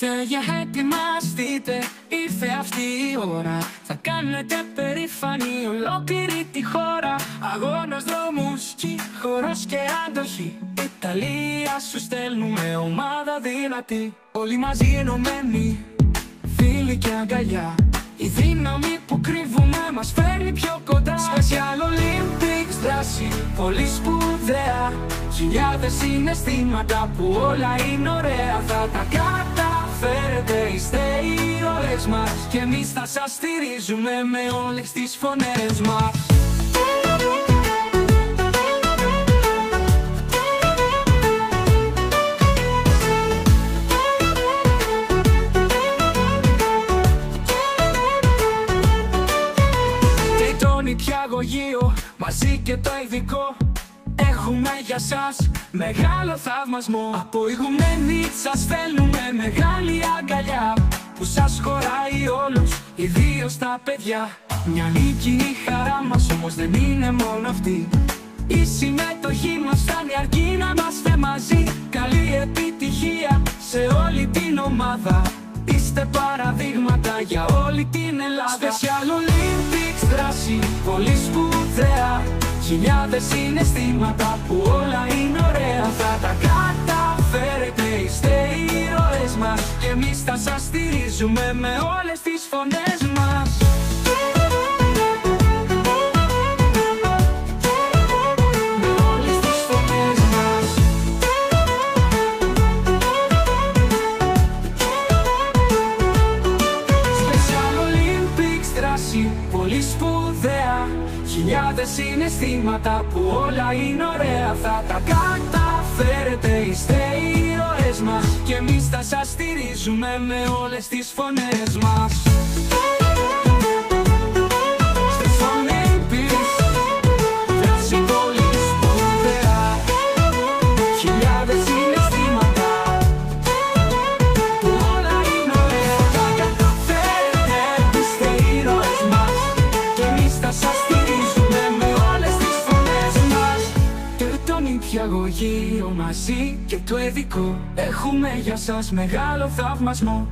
Για ετοιμαστείτε, ήρθε αυτή η ώρα. Θα κάνετε περήφανη ολόκληρη τη χώρα. Αγώνας, δρόμους, χορός και αντοχή. Ιταλία σου στέλνουμε, ομάδα δυνατή. Όλοι μαζί ενωμένοι, φίλοι και αγκαλιά. Η δύναμη που κρύβουμε μας φέρνει πιο κοντά. Special Olympics δράση, πολύ σπουδαία. Χιλιάδες συναισθήματα που όλα είναι ωραία. Θα τα καταφέρετε, είστε οι ώρες μας. Και εμείς θα σας στηρίζουμε με όλες τις φωνές μας. Νηπιαγωγείο, μαζί και το ειδικό. Έχουμε για σας μεγάλο θαυμασμό. Από ηγουμένοι σας θέλουμε μεγάλη αγκαλιά, που σας χωράει όλους, ιδίως τα παιδιά. Μια νίκη η χαρά μας, όμως δεν είναι μόνο αυτή. Η συμμετοχή μας φτάνει αρκεί να είμαστε μαζί. Καλή επιτυχία σε όλη την ομάδα. Είστε παραδείγματα για όλη την Ελλάδα. Special Olympics δράση, πολύ σπουδαία. Χιλιάδες συναισθήματα που όλα είναι ωραία. Θα τα καταφέρετε, είστε οι ήρωες μας. Και εμείς θα σας στηρίζουμε με όλες τις φωνές μας. Πολύ σπουδαία, χιλιάδες συναισθήματα που όλα είναι ωραία. Θα τα καταφέρετε, είστε οι ήρωες μας. Και εμείς θα σας στηρίζουμε με όλες τις φωνές μας. Νηπιαγωγείο, μαζί και το ειδικό. Έχουμε για σας μεγάλο θαυμασμό.